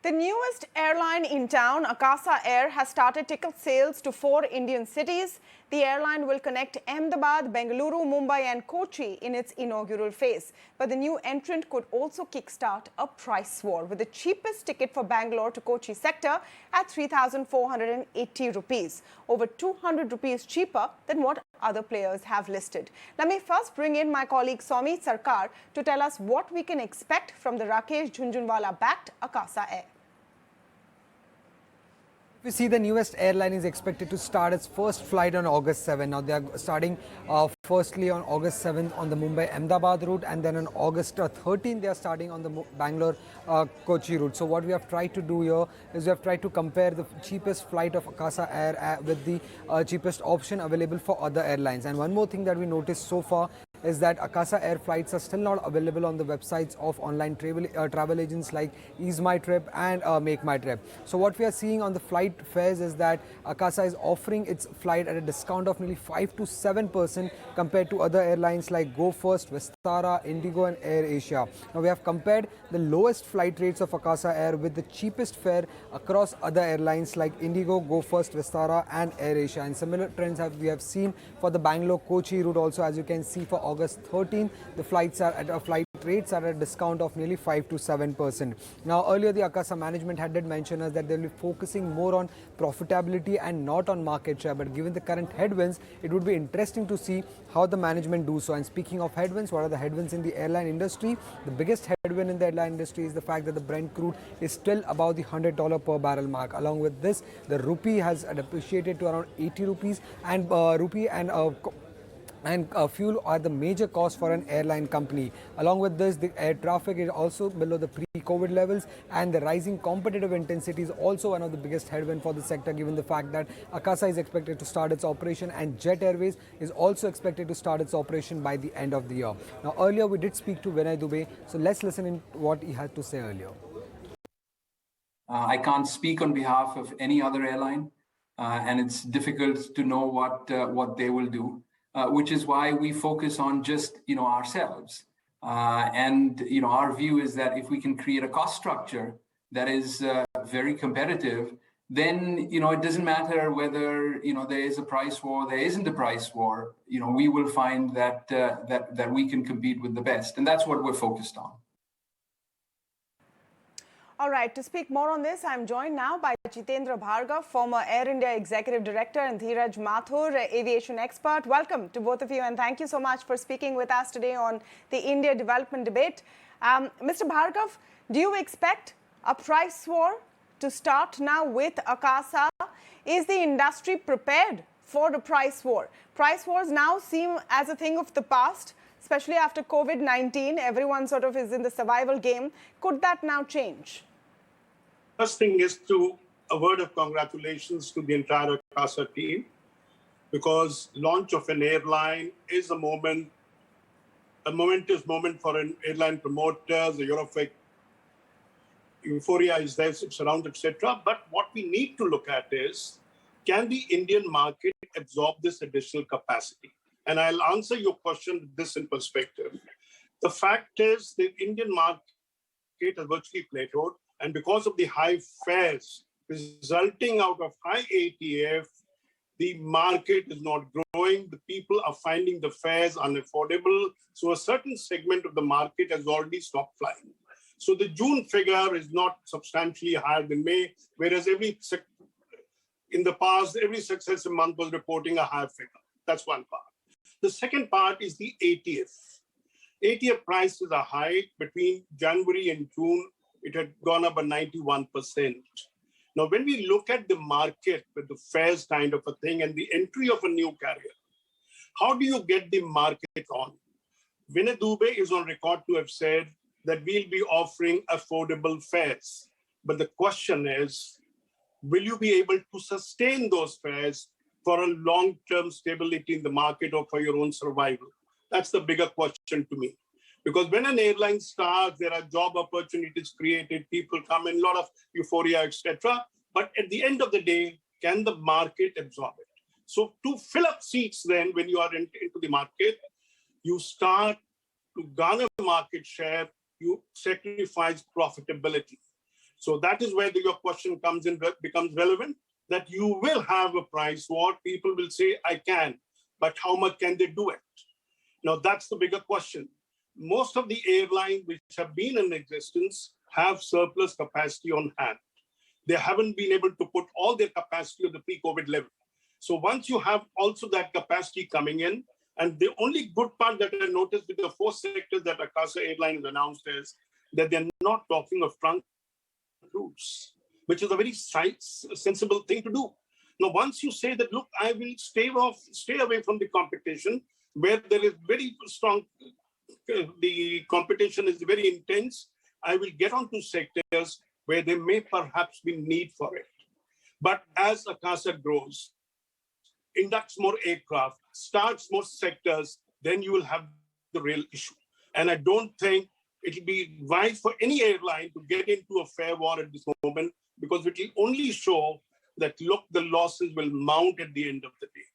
The newest airline in town, Akasa Air, has started ticket sales to 4 Indian cities. The airline will connect Ahmedabad, Bengaluru, Mumbai and Kochi in its inaugural phase. But the new entrant could also kickstart a price war, with the cheapest ticket for Bangalore to Kochi sector at 3,480 rupees, over 200 rupees cheaper than what other players have listed. Let me first bring in my colleague Soumi Sarkar to tell us what we can expect from the Rakesh-Jhunjhunwala-backed Akasa Air. We see the newest airline is expected to start its first flight on August 7. Now they are starting firstly on August 7th on the Mumbai-Ahmedabad route, and then on August 13th they are starting on the Bangalore-Kochi route. So what we have tried to do here is we have tried to compare the cheapest flight of Akasa Air with the cheapest option available for other airlines. And one more thing that we noticed so far is that Akasa Air flights are still not available on the websites of online travel agents like Ease My Trip and Make My Trip. So what we are seeing on the flight fares is that Akasa is offering its flight at a discount of nearly 5 to 7% compared to other airlines like Go First, Vistara, Indigo and Air Asia. Now we have compared the lowest flight rates of Akasa Air with the cheapest fare across other airlines like Indigo, Go First, Vistara and Air Asia. And similar trends we have seen for the Bangalore-Kochi route also. As you can see, for August 13th, the flight rates are at a discount of nearly 5 to 7%. Now, earlier the Akasa management did mention us that they will be focusing more on profitability and not on market share. But given the current headwinds, it would be interesting to see how the management do so. And speaking of headwinds, what are the headwinds in the airline industry? The biggest headwind in the airline industry is the fact that the Brent crude is still above the $100 per barrel mark. Along with this, the rupee has depreciated to around 80 rupees, and fuel are the major cost for an airline company. Along with this, the air traffic is also below the pre-COVID levels, and the rising competitive intensity is also one of the biggest headwind for the sector, given the fact that Akasa is expected to start its operation and Jet Airways is also expected to start its operation by the end of the year. Now, earlier we did speak to Vinay Dubey, so let's listen in what he had to say earlier. I can't speak on behalf of any other airline, and it's difficult to know what they will do. Which is why we focus on just ourselves, and our view is that if we can create a cost structure that is very competitive, then it doesn't matter whether there is a price war, there isn't a price war. We will find that that we can compete with the best, and that's what we're focused on. All right, to speak more on this, I'm joined now by Jitendra Bhargava, former Air India Executive Director, and Dhiraj, Mathur, Aviation Expert. Welcome to both of you, and thank you so much for speaking with us today on the India development debate. Mr. Bhargava, do you expect a price war to start now with Akasa? Is the industry prepared for the price war? Price wars now seem as a thing of the past, especially after COVID-19. Everyone sort of is in the survival game. Could that now change? First thing is a word of congratulations to the entire Akasa team, because launch of an airline is a momentous moment for an airline promoter. The Eurofec euphoria is there, it's around, etc. But what we need to look at is, can the Indian market absorb this additional capacity? And I'll answer your question with this in perspective. The fact is the Indian market has virtually plateaued, and because of the high fares resulting out of high ATF, the market is not growing. The people are finding the fares unaffordable. So a certain segment of the market has already stopped flying. So the June figure is not substantially higher than May, whereas in the past, every successive month was reporting a higher figure. That's one part. The second part is the ATF. ATF prices are high. Between January and June, it had gone up by 91%. Now, when we look at the market with the fares kind of a thing and the entry of a new carrier, how do you get the market on? Vinay Dubey is on record to have said that we'll be offering affordable fares. But the question is, will you be able to sustain those fares for a long-term stability in the market or for your own survival? That's the bigger question to me. Because when an airline starts, there are job opportunities created, people come in, a lot of euphoria, etc. But at the end of the day, can the market absorb it? So to fill up seats then, when you are into the market, you start to garner market share, you sacrifice profitability. So that is where your question comes in, becomes relevant, that you will have a price war. People will say, I can, but how much can they do it? Now, that's the bigger question. Most of the airlines which have been in existence have surplus capacity on hand. They haven't been able to put all their capacity on the pre-COVID level. So once you have also that capacity coming in, and the only good part that I noticed with the 4 sectors that Akasa Airlines announced is that they're not talking of trunk routes, which is a very sensible thing to do. Now, once you say that, look, I will stay away from the competition where there is very strong, the competition is very intense, I will get onto sectors where there may perhaps be need for it. But as Akasa grows, inducts more aircraft, starts more sectors, then you will have the real issue. And I don't think it will be wise for any airline to get into a fair war at this moment, because it will only show that, look, the losses will mount at the end of the day.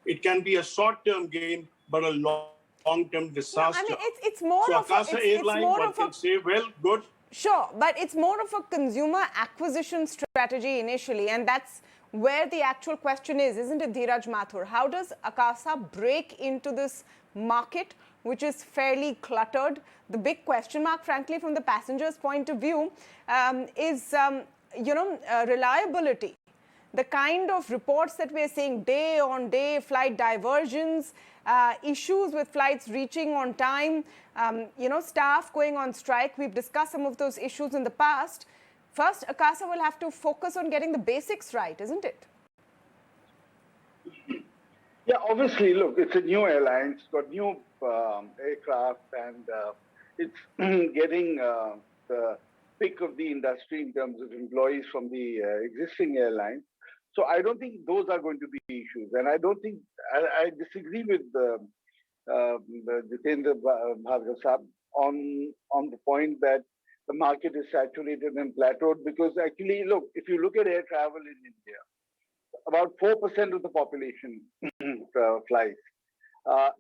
It can be a short-term gain, but a long-term disaster. No, I mean, it's more so of Akasa Airline, one can say, well, good. Sure, but it's more of a consumer acquisition strategy initially, and that's where the actual question is, isn't it, Dhiraj Mathur? How does Akasa break into this market, which is fairly cluttered? The big question mark, frankly, from the passenger's point of view, is, reliability. The kind of reports that we're seeing day on day, flight diversions, issues with flights reaching on time, staff going on strike. We've discussed some of those issues in the past. First, Akasa will have to focus on getting the basics right, isn't it? Yeah, obviously, look, it's a new airline. It's got new aircraft, and it's getting the pick of the industry in terms of employees from the existing airlines. So I don't think those are going to be issues. And I don't think, I disagree with Jitendra Bhargava on the point that the market is saturated and plateaued, because actually, look, if you look at air travel in India, about 4% of the population flies.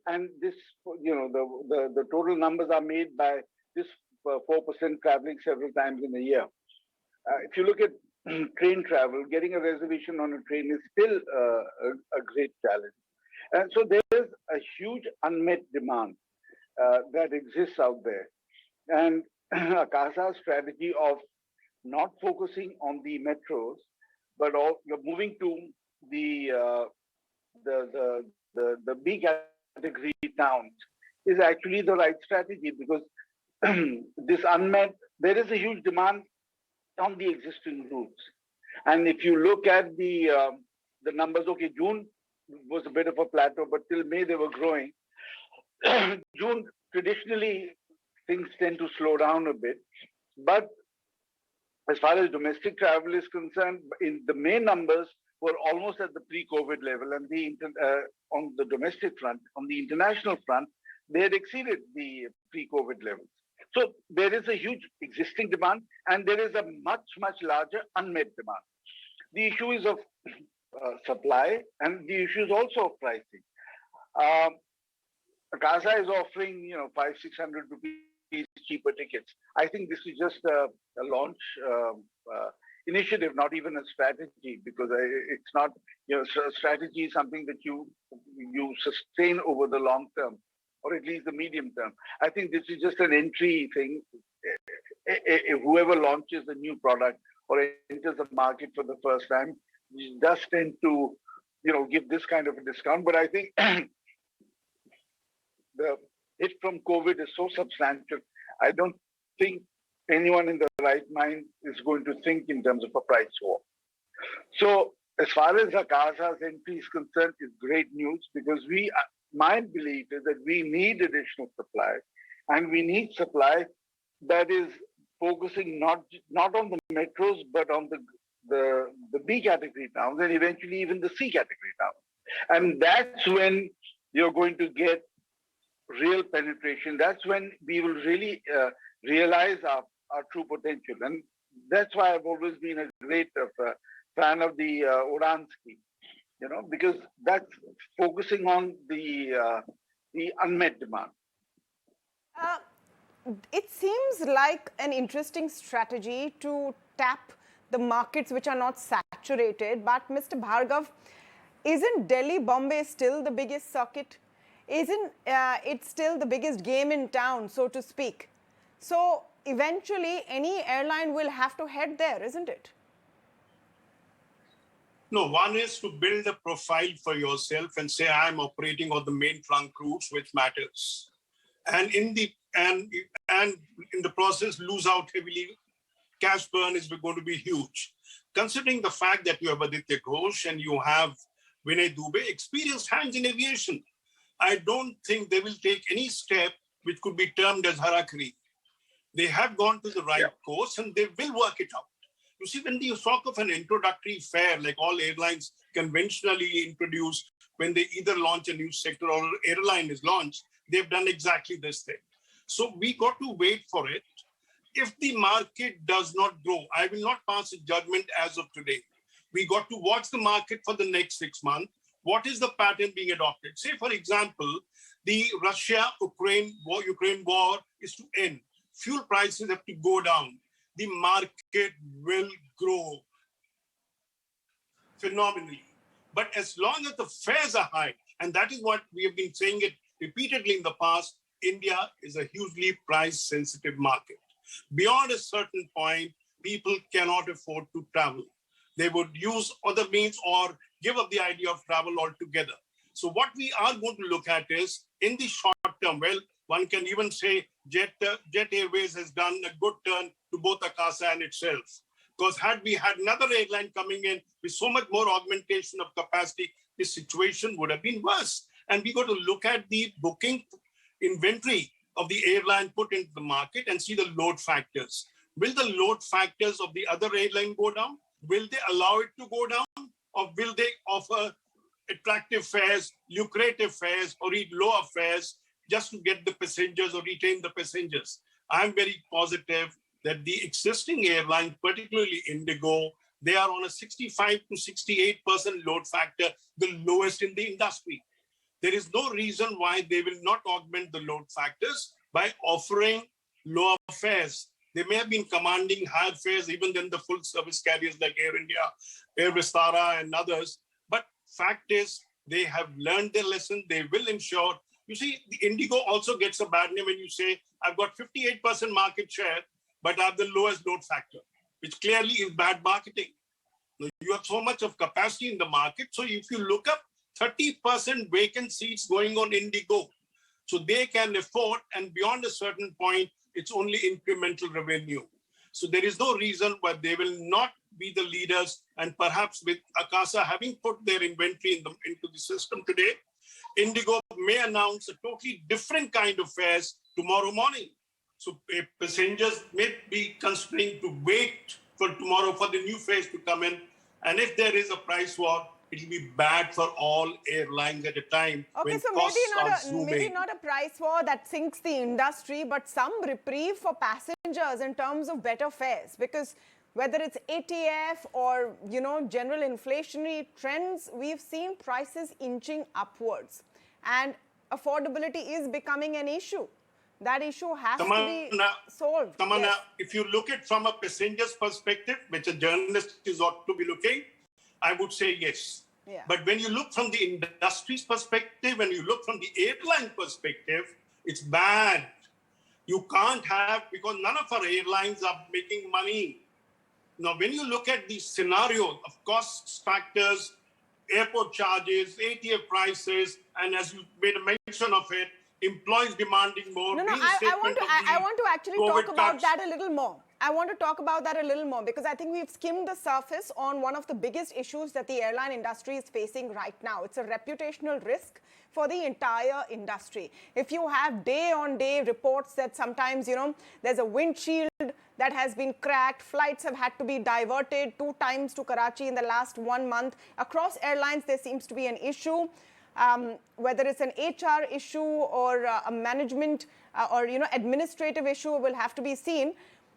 And this, the total numbers are made by this 4% traveling several times in a year. If you look at train travel, getting a reservation on a train is still a great challenge. And so there is a huge unmet demand that exists out there. And Akasa's strategy of not focusing on the metros, but you're moving to the B category towns is actually the right strategy, because this unmet, there is a huge demand on the existing routes. And if you look at the numbers, okay, June was a bit of a plateau, but till May they were growing. June, traditionally, things tend to slow down a bit. But as far as domestic travel is concerned, in the May numbers were almost at the pre-COVID level, and on the domestic front, on the international front, they had exceeded the pre-COVID levels. So there is a huge existing demand, and there is a much, much larger unmet demand. The issue is of supply, and the issue is also of pricing. Akasa is offering, 500-600 rupees cheaper tickets. I think this is just a launch initiative, not even a strategy, because it's not, strategy is something that you sustain over the long term, or at least the medium term. I think this is just an entry thing. Whoever launches a new product or enters the market for the first time does tend to, give this kind of a discount. But I think the hit from COVID is so substantial, I don't think anyone in the right mind is going to think in terms of a price war. So as far as Akasa's entry is concerned, it's great news, because my belief is that we need additional supply, and we need supply that is focusing not on the metros, but on the B category towns, and eventually even the C category towns. And that's when you're going to get real penetration. That's when we will really realize our true potential. And that's why I've always been a great fan of the Udan scheme, because that's focusing on the unmet demand. it seems like an interesting strategy to tap the markets which are not saturated. But Mr. Bhargav, isn't Delhi, Bombay still the biggest circuit? Isn't it still the biggest game in town, so to speak? So eventually, any airline will have to head there, isn't it? No, one is to build a profile for yourself and say, I'm operating on the main trunk routes, which matters. And in the process, lose out heavily. Cash burn is going to be huge. Considering the fact that you have Aditya Ghosh and you have Vinay Dubey, experienced hands in aviation, I don't think they will take any step which could be termed as harakiri. They have gone to the right course and they will work it out. You see, when you talk of an introductory fare, like all airlines conventionally introduce when they either launch a new sector or airline is launched, they've done exactly this thing. So we got to wait for it. If the market does not grow, I will not pass a judgment as of today. We got to watch the market for the next 6 months. What is the pattern being adopted? Say, for example, the Russia-Ukraine war is to end. Fuel prices have to go down. The market will grow phenomenally. But as long as the fares are high, and that is what we have been saying it repeatedly in the past, India is a hugely price-sensitive market. Beyond a certain point, people cannot afford to travel. They would use other means or give up the idea of travel altogether. So what we are going to look at is, in the short term, well, one can even say Jet Airways has done a good turn to both Akasa and itself. Because had we had another airline coming in with so much more augmentation of capacity, this situation would have been worse. And we got to look at the booking inventory of the airline put into the market and see the load factors. Will the load factors of the other airline go down? Will they allow it to go down? Or will they offer attractive fares, lucrative fares, or lower fares just to get the passengers or retain the passengers? I'm very positive that the existing airlines, particularly Indigo, they are on a 65 to 68% load factor, the lowest in the industry. There is no reason why they will not augment the load factors by offering lower fares. They may have been commanding higher fares even than the full service carriers like Air India, Air Vistara and others. But fact is, they have learned their lesson. They will ensure. You see, the Indigo also gets a bad name when you say, I've got 58% market share, but I have the lowest load factor, which clearly is bad marketing. You have so much of capacity in the market. So if you look up 30% vacant seats going on Indigo, so they can afford, and beyond a certain point, it's only incremental revenue. So there is no reason why they will not be the leaders. And perhaps with Akasa having put their inventory into the system today, Indigo may announce a totally different kind of fares tomorrow morning. So passengers may be constrained to wait for tomorrow for the new fares to come in. And if there is a price war, it will be bad for all airlines at a time. Okay, when so maybe not a price war that sinks the industry, but some reprieve for passengers in terms of better fares. Because whether it's ATF or, general inflationary trends, we've seen prices inching upwards. And affordability is becoming an issue. That issue has to be solved. Yes. If you look at from a passenger's perspective, which a journalist is ought to be looking, I would say yes. Yeah. But when you look from the industry's perspective, when you look from the airline perspective, it's bad. You can't have, because none of our airlines are making money. Now, when you look at the scenario of cost factors, airport charges, ATF prices, and as you made a mention of it, employees demanding more. I want to actually talk about that a little more. I want to talk about that a little more because I think we've skimmed the surface on one of the biggest issues that the airline industry is facing right now. It's a reputational risk for the entire industry. If you have day-on-day reports that sometimes, there's a windshield that has been cracked, flights have had to be diverted 2 times to Karachi in the last 1 month. Across airlines, there seems to be an issue. Whether it's an HR issue or a management or administrative issue will have to be seen.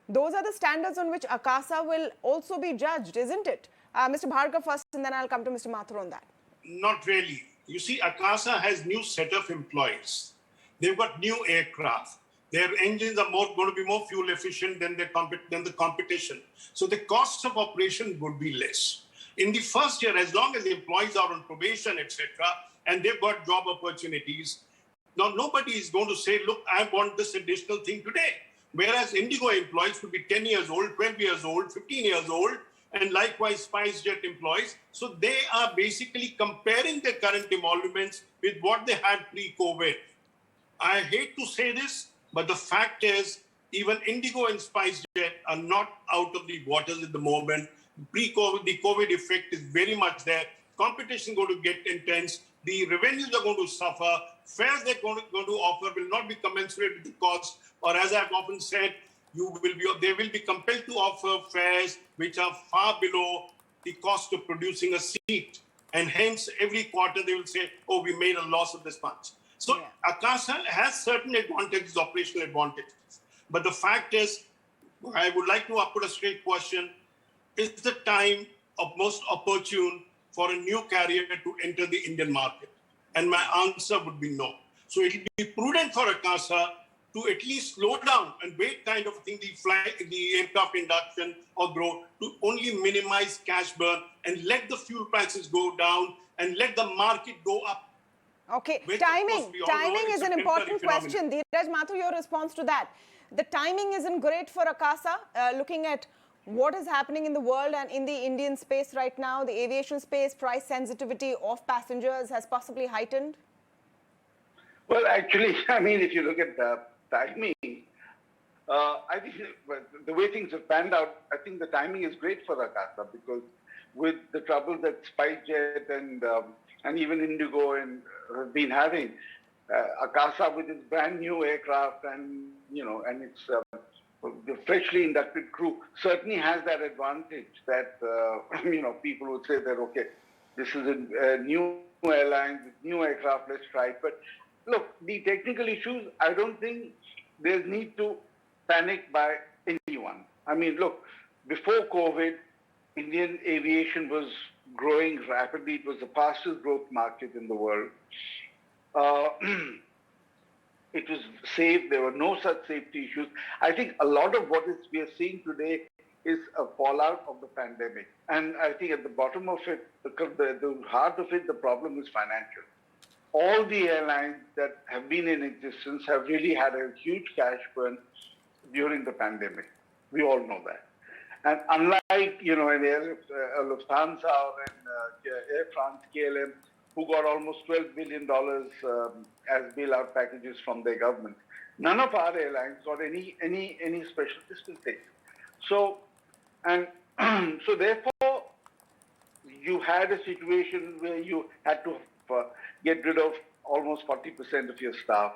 Those are the standards on which Akasa will also be judged, isn't it? Mr. Bhargava first, and then I'll come to Mr. Mathur on that. Not really. You see, Akasa has new set of employees. They've got new aircraft. Their engines are going to be more fuel efficient than the competition. So the costs of operation would be less. In the first year, as long as the employees are on probation, etc., and they've got job opportunities, now nobody is going to say, look, I want this additional thing today. Whereas Indigo employees could be 10 years old, 12 years old, 15 years old, and likewise SpiceJet employees. So they are basically comparing their current emoluments with what they had pre-COVID. I hate to say this, but the fact is, even Indigo and SpiceJet are not out of the waters at the moment. Pre-COVID, the COVID effect is very much there. Competition is going to get intense. The revenues are going to suffer. Fares they're going to offer will not be commensurate with the cost. Or as I've often said, they will be compelled to offer fares which are far below the cost of producing a seat. And hence, every quarter they will say, oh, we made a loss of this much. So Akasa has certain advantages, operational advantages. But the fact is, I would like to put a straight question. Is the time of most opportune for a new carrier to enter the Indian market? And my answer would be no. So it will be prudent for Akasa to at least slow down and wait kind of thing, the aircraft induction or growth, to only minimize cash burn and let the fuel prices go down and let the market go up. Okay, timing is an important question. Dhiraj, Mathur, your response to that. The timing isn't great for Akasa, looking at what is happening in the world and in the Indian space right now. The aviation space, price sensitivity of passengers has possibly heightened. Well, actually, I mean, if you look at the timing, I think the way things have panned out, I think the timing is great for Akasa, because with the trouble that SpiceJet and even Indigo have been having, Akasa with its brand new aircraft and its the freshly inducted crew certainly has that advantage that people would say that, okay, this is a new airline with new aircraft, let's try it. But look, the technical issues, I don't think there's need to panic by anyone. I mean, look, before COVID, Indian aviation was growing rapidly. It was the fastest growth market in the world. It was safe. There were no such safety issues. I think a lot of what we are seeing today is a fallout of the pandemic. And I think at the bottom of it, the heart of it, the problem is financial. All the airlines that have been in existence have really had a huge cash burn during the pandemic. We all know that. And unlike, Lufthansa and Air France, KLM, who got almost $12 billion as bailout packages from their government, none of our airlines got any special dispensation. So, and so therefore, you had a situation where you had to get rid of almost 40% of your staff.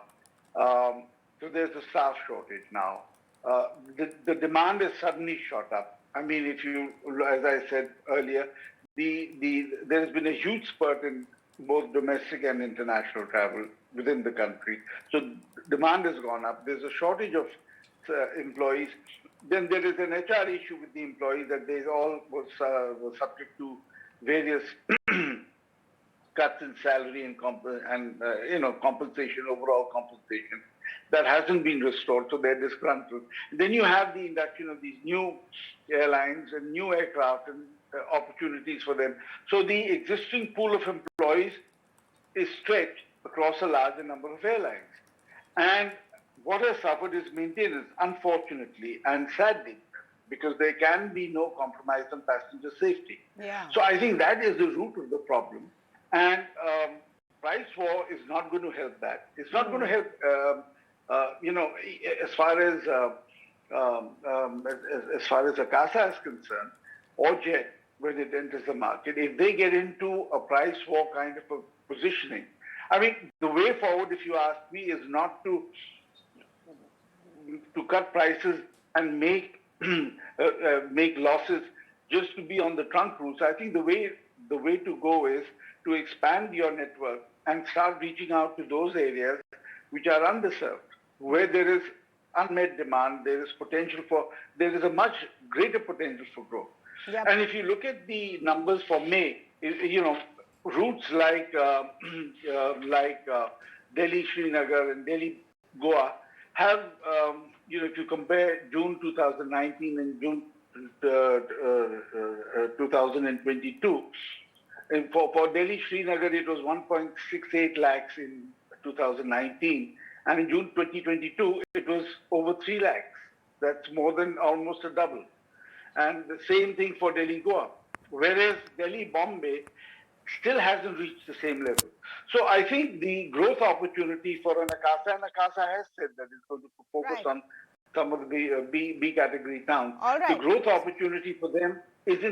So there's a staff shortage now. The demand has suddenly shot up. I mean, if you, as I said earlier, there's been a huge spurt in both domestic and international travel within the country. So demand has gone up. There's a shortage of employees. Then there is an HR issue with the employees that they all were subject to various cuts in salary and compensation, overall compensation. That hasn't been restored, so they're disgruntled. Then you have the induction of these new airlines and new aircraft and opportunities for them. So the existing pool of employees is stretched across a larger number of airlines. And what has suffered is maintenance, unfortunately and sadly, because there can be no compromise on passenger safety. Yeah. So I think that is the root of the problem. And price war is not going to help that. It's not going to help, as far as Akasa is concerned, or Jet, when it enters the market, if they get into a price war kind of a positioning, I mean, the way forward, if you ask me, is not to cut prices and make losses just to be on the trunk routes. I think the way to go is to expand your network and start reaching out to those areas which are underserved, where there is unmet demand, there is a much greater potential for growth. Yep. And if you look at the numbers for May, routes like Delhi, Srinagar and Delhi, Goa have, if you compare June 2019 and June 2022, and for Delhi Srinagar, it was 1.68 lakhs in 2019, and in June 2022, it was over 3 lakhs. That's more than almost a double. And the same thing for Delhi Goa, whereas Delhi Bombay still hasn't reached the same level. So I think the growth opportunity for an Akasa, and Akasa has said that it's going to focus on some of the B category towns. All right. The growth opportunity for them is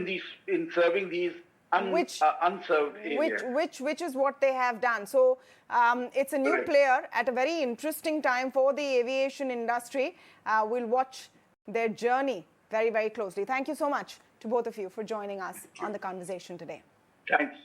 in serving these unserved areas. Which is what they have done. So it's a new player at a very interesting time for the aviation industry. We'll watch their journey very, very closely. Thank you so much to both of you for joining us on the conversation today. Thanks.